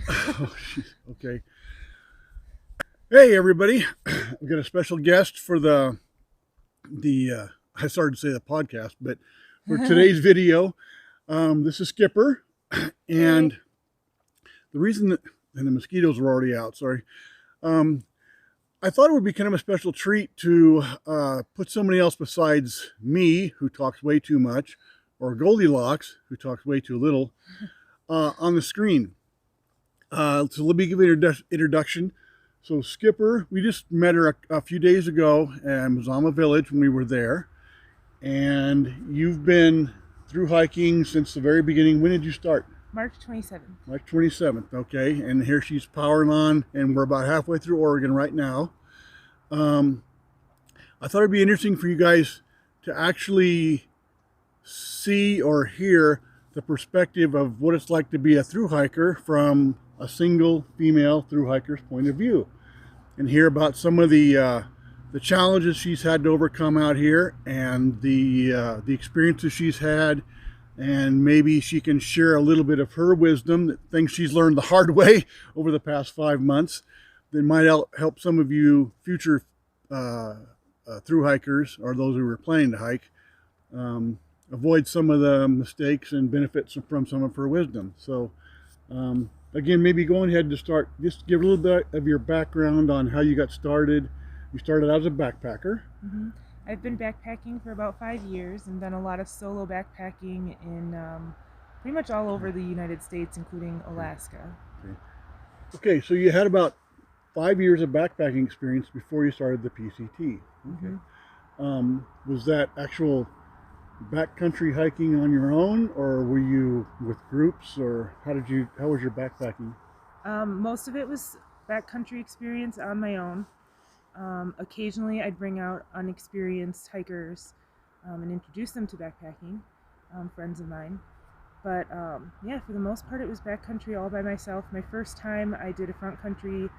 Oh, okay. Hey, everybody! We've got a special guest for the. I started to say the podcast, but for today's video, this is Skipper, Hey. and the reason that and the mosquitoes are already out. Sorry. Um, I thought it would be kind of a special treat to put somebody else besides me, who talks way too much, or Goldilocks, who talks way too little, on the screen. So let me give you an introduction. So Skipper, we just met her a few days ago in Mazama Village when we were there. And you've been through hiking since the very beginning. When did you start? March 27th. March 27th, okay. And here she's powering on, and we're about halfway through Oregon right now. I thought it'd be interesting for you guys to actually see or hear the perspective of what it's like to be a thru-hiker from a single female thru-hiker's point of view, and hear about some of the challenges she's had to overcome out here, and the experiences she's had, and maybe she can share a little bit of her wisdom, things she's learned the hard way over the past 5 months that might help some of you future thru-hikers, or those who are planning to hike, avoid some of the mistakes and benefit from some of her wisdom. So again, maybe going ahead to start, just give a little bit of your background on how you got started. You started out as a backpacker. Mm-hmm. I've been backpacking for about 5 years and done a lot of solo backpacking in pretty much all over the United States, including Alaska. Okay, so you had about 5 years of backpacking experience before you started the PCT. Okay. Mm-hmm. Was that actual backcountry hiking on your own, or were you with groups, or how was your backpacking? Most of it was backcountry experience on my own. Occasionally I'd bring out unexperienced hikers and introduce them to backpacking, friends of mine. But yeah, for the most part it was backcountry all by myself. My first time I did a front country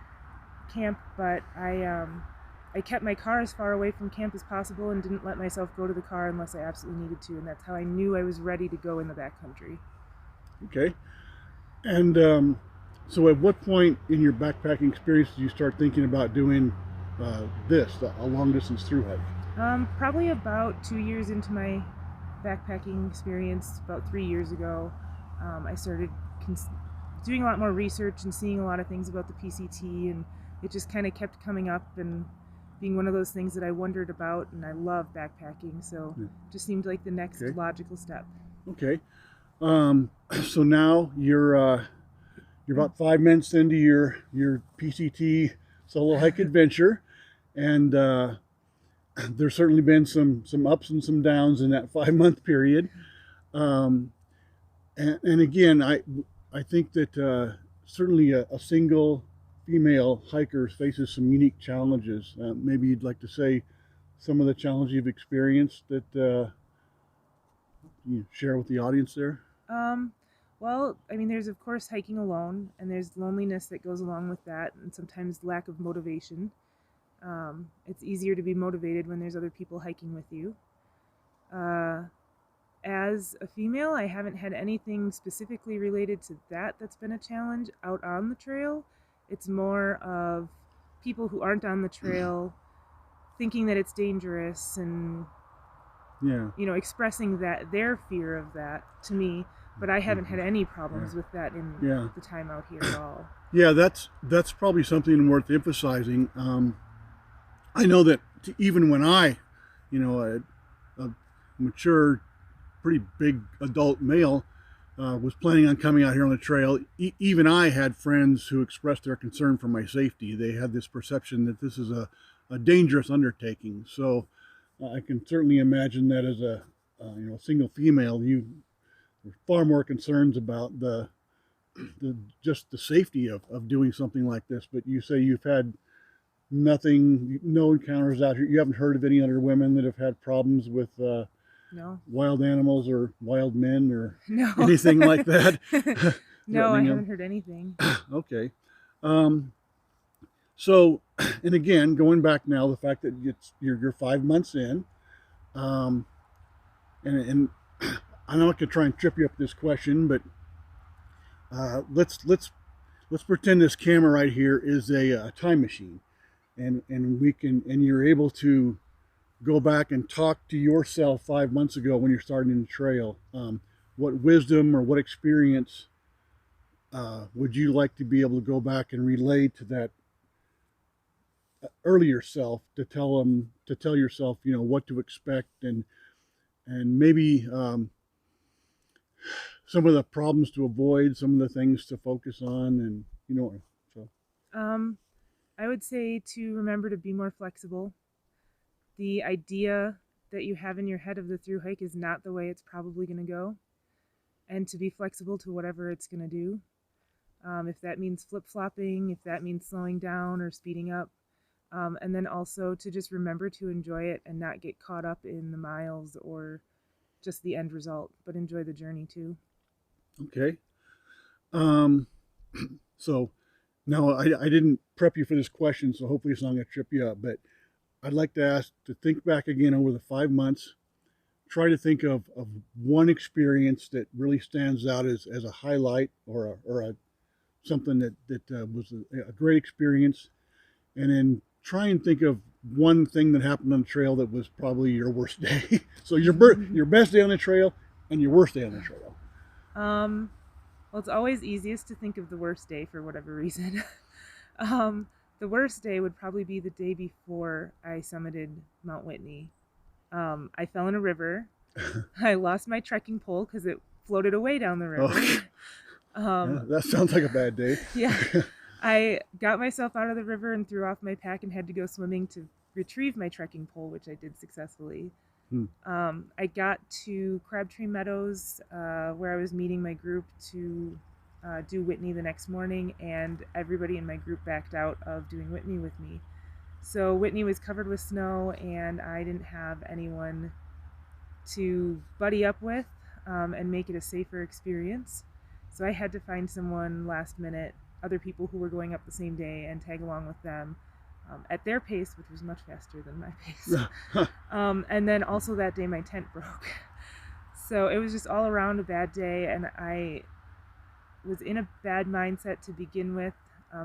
camp, but I kept my car as far away from camp as possible and didn't let myself go to the car unless I absolutely needed to, and that's how I knew I was ready to go in the backcountry. Okay. And so at what point in your backpacking experience did you start thinking about doing a long distance thru hike? Probably about 2 years into my backpacking experience, about 3 years ago, I started doing a lot more research and seeing a lot of things about the PCT, and it just kind of kept coming up and being one of those things that I wondered about, and I love backpacking, so it just seemed like the next logical step. Okay. So now you're about 5 months into your PCT solo hike adventure, and there's certainly been some ups and some downs in that 5 month period. And again, I think that certainly a single female hiker faces some unique challenges. Maybe you'd like to say some of the challenges you've experienced that you share with the audience there. Well, I mean, there's of course hiking alone, and there's loneliness that goes along with that, and sometimes lack of motivation. It's easier to be motivated when there's other people hiking with you. As a female, I haven't had anything specifically related to that's been a challenge out on the trail. It's more of people who aren't on the trail thinking that it's dangerous and, expressing their fear of that to me. But I haven't had any problems with that in the time out here at all. Yeah, that's probably something worth emphasizing. I know that even when I, a mature, pretty big adult male, was planning on coming out here on the trail, even I had friends who expressed their concern for my safety. They had this perception that this is a dangerous undertaking. So I can certainly imagine that as a single female, you there's far more concerns about just the safety of doing something like this. But you say you've had no encounters out here. You haven't heard of any other women that have had problems with No. wild animals or wild men or No. anything like that? No, I haven't heard anything. Okay. So, and again, going back now, the fact that you're 5 months in, and I'm not going to try and trip you up with this question, but let's let's pretend this camera right here is a time machine, and we can, and you're able to go back and talk to yourself 5 months ago when you're starting the trail. What wisdom or what experience would you like to be able to go back and relay to that earlier self, to tell yourself, you know, what to expect, and maybe some of the problems to avoid, some of the things to focus on, and you know, so. I would say to remember to be more flexible. The idea that you have in your head of the through hike is not the way it's probably going to go, and to be flexible to whatever it's going to do. If that means flip flopping, if that means slowing down or speeding up, and then also to just remember to enjoy it and not get caught up in the miles or just the end result, but enjoy the journey too. Okay. Um, so now I didn't prep you for this question, so hopefully it's not going to trip you up, but I'd like to ask to think back again over the 5 months. Try to think of one experience that really stands out as a highlight, or a something that was a great experience, and then try and think of one thing that happened on the trail that was probably your worst day. So your best day on the trail and your worst day on the trail. Well, it's always easiest to think of the worst day for whatever reason. The worst day would probably be the day before I summited Mount Whitney. I fell in a river. I lost my trekking pole because it floated away down the river. Oh. Yeah, that sounds like a bad day. Yeah. I got myself out of the river and threw off my pack and had to go swimming to retrieve my trekking pole, which I did successfully. I got to Crabtree Meadows, where I was meeting my group to do Whitney the next morning, and everybody in my group backed out of doing Whitney with me. So Whitney was covered with snow, and I didn't have anyone to buddy up with and make it a safer experience. So I had to find someone last minute, other people who were going up the same day, and tag along with them at their pace, which was much faster than my pace. And then also that day my tent broke. So it was just all around a bad day, and I was in a bad mindset to begin with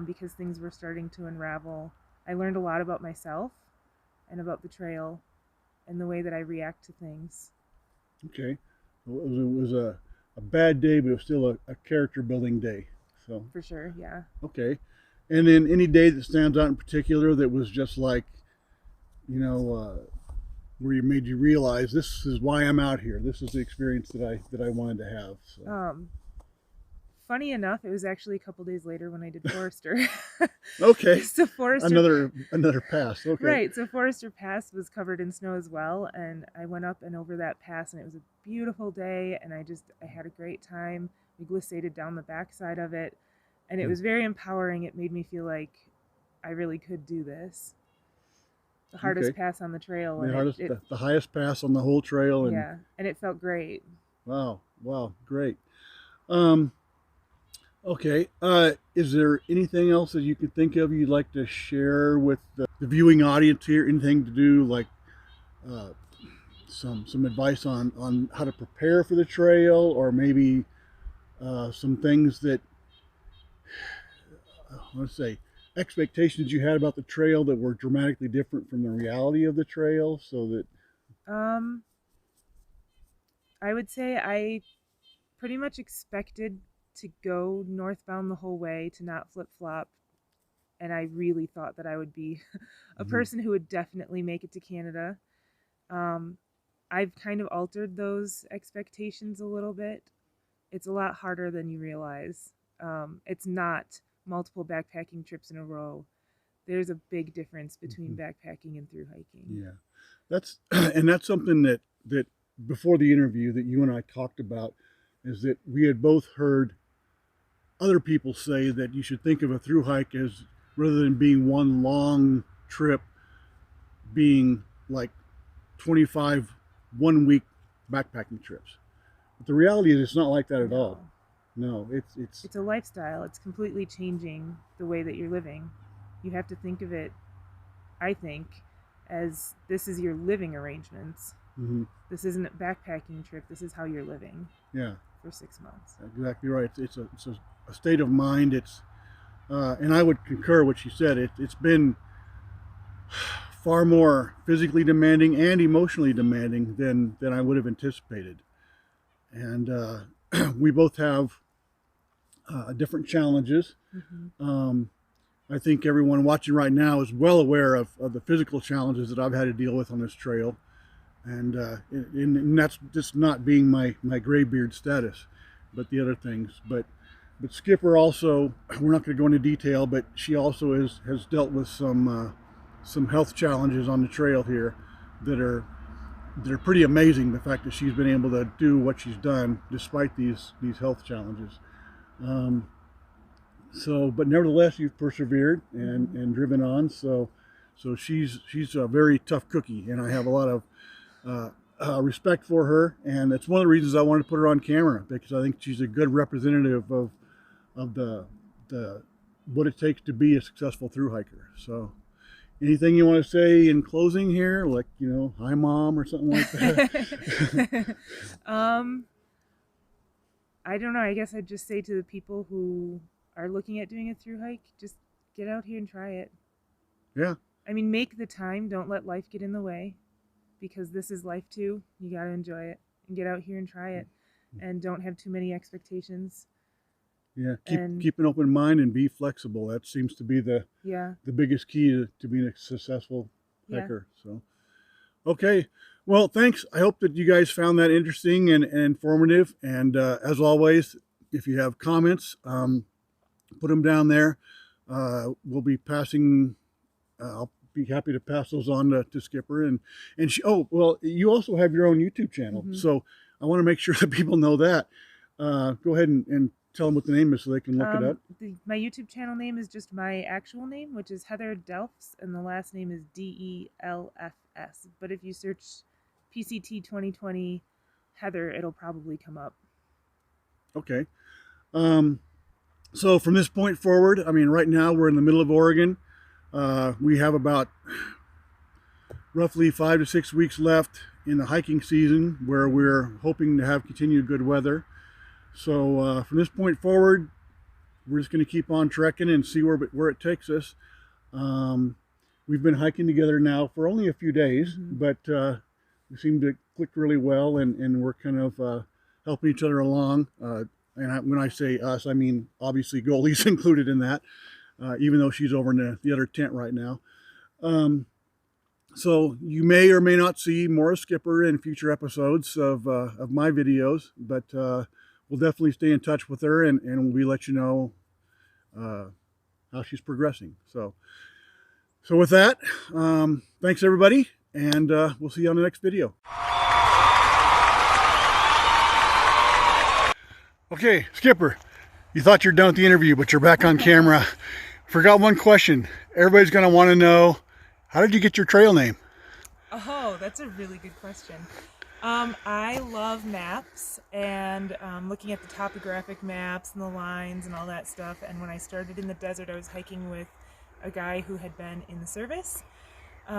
because things were starting to unravel. I learned a lot about myself and about the trail and the way that I react to things. Okay. Well, it was a bad day, but it was still a character building day. So For sure, yeah. okay. And then any day that stands out in particular that was just like, you know, where you made you realize this is why I'm out here. This is the experience that I wanted to have. So. Funny enough, it was actually a couple days later when I did Forester. Okay. So Forester, another pass. Okay. Right. So Forester Pass was covered in snow as well, and I went up and over that pass, and it was a beautiful day, and I had a great time. We glissaded down the backside of it, and it was very empowering. It made me feel like I really could do this. The hardest pass on the trail. The highest pass on the whole trail. And, yeah, and it felt great. Wow, great. Okay, is there anything else that you could think of you'd like to share with the viewing audience here? Anything to do, like some advice on how to prepare for the trail, or maybe some things that, let's say, expectations you had about the trail that were dramatically different from the reality of the trail, so that... I would say I pretty much expected to go northbound the whole way, to not flip-flop, and I really thought that I would be a person who would definitely make it to Canada. I've kind of altered those expectations a little bit. It's a lot harder than you realize. It's not multiple backpacking trips in a row. There's a big difference between backpacking and through hiking. Yeah, that's something that before the interview that you and I talked about, is that we had both heard other people say that you should think of a through hike as, rather than being one long trip, being like 25 1-week backpacking trips. But the reality is it's not like that at all. No, it's a lifestyle. It's completely changing the way that you're living. You have to think of it, I think, as this is your living arrangements. This isn't a backpacking trip. This is how you're living. Yeah. For 6 months. Exactly right. It's a state of mind. It's and I would concur what she said. It's been far more physically demanding and emotionally demanding than I would have anticipated. And we both have different challenges. I think everyone watching right now is well aware of the physical challenges that I've had to deal with on this trail. And that's just not being my graybeard status, but the other things. But Skipper also, we're not going to go into detail, but she also has dealt with some health challenges on the trail here that are pretty amazing. The fact that she's been able to do what she's done despite these health challenges. But nevertheless, you've persevered and driven on. So she's a very tough cookie, and I have a lot of respect for her, and it's one of the reasons I wanted to put her on camera, because I think she's a good representative of the what it takes to be a successful thru-hiker. So anything you want to say in closing here, like, hi mom or something like that? I don't know. I guess I'd just say to the people who are looking at doing a thru-hike, just get out here and try it. Yeah. I mean, make the time. Don't let life get in the way, because this is life too. You got to enjoy it and get out here and try it, and don't have too many expectations. Yeah, keep an open mind and be flexible. That seems to be the biggest key to being a successful hiker. So, okay. Well, thanks. I hope that you guys found that interesting and informative. And as always, if you have comments, put them down there. We'll be passing. I'll be happy to pass those on to Skipper. And she, you also have your own YouTube channel. So I want to make sure that people know that. Go ahead and tell them what the name is so they can look it up. My YouTube channel name is just my actual name, which is Heather Delfs, and the last name is DELFS. But if you search PCT 2020 Heather, it'll probably come up. Okay. So from this point forward, I mean, right now we're in the middle of Oregon. We have about roughly 5 to 6 weeks left in the hiking season, where we're hoping to have continued good weather. So from this point forward, we're just going to keep on trekking and see where it takes us. We've been hiking together now for only a few days, but we seem to click really well, and we're kind of helping each other along. When I say us, I mean obviously Goldie's included in that, even though she's over in the other tent right now. So you may or may not see more of Skipper in future episodes of my videos, but we'll definitely stay in touch with her, and we'll let you know how she's progressing. So with that, thanks everybody, and we'll see you on the next video. Okay, Skipper, you thought you're done with the interview, but you're back on camera. Forgot one question. Everybody's going to want to know, how did you get your trail name? Oh, that's a really good question. I love maps and looking at the topographic maps and the lines and all that stuff. And when I started in the desert, I was hiking with a guy who had been in the service.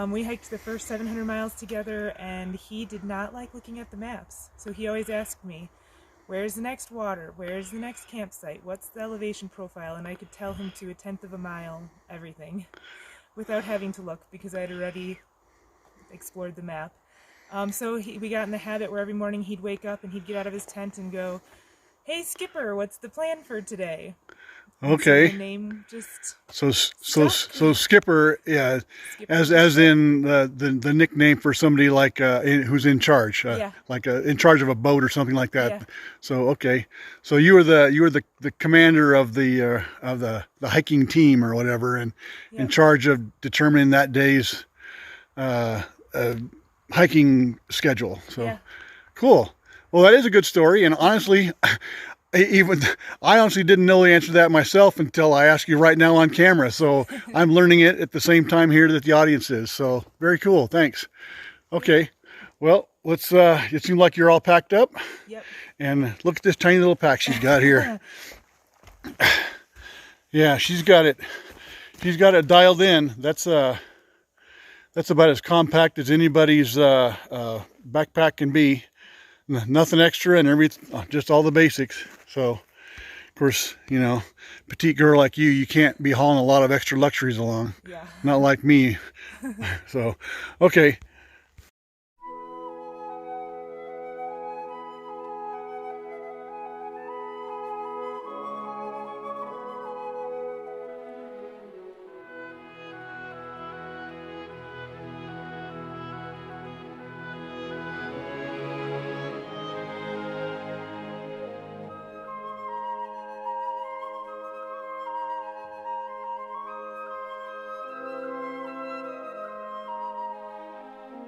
We hiked the first 700 miles together, and he did not like looking at the maps. So he always asked me, where's the next water? Where's the next campsite? What's the elevation profile? And I could tell him to a tenth of a mile everything without having to look, because I had already explored the map. So we got in the habit where every morning he'd wake up and he'd get out of his tent and go, "Hey Skipper, what's the plan for today?" Okay. So the name just so Skipper, yeah, Skipper, as in the nickname for somebody like who's in charge, like in charge of a boat or something like that. Yeah. So okay, so you were the commander of the hiking team or whatever, and in charge of determining that day's hiking schedule. So cool. Well, that is a good story, and honestly, I honestly didn't know the answer to that myself until I asked you right now on camera. So I'm learning it at the same time here that the audience is. So very cool. Thanks. Okay. Well, let's, it seems like you're all packed up. Yep. And look at this tiny little pack she's got here. Yeah, she's got it dialed in. That's about as compact as anybody's backpack can be. Nothing extra and everything, just all the basics. So Of course, you know, petite girl like you can't be hauling a lot of extra luxuries along. Yeah. Not like me. So, okay.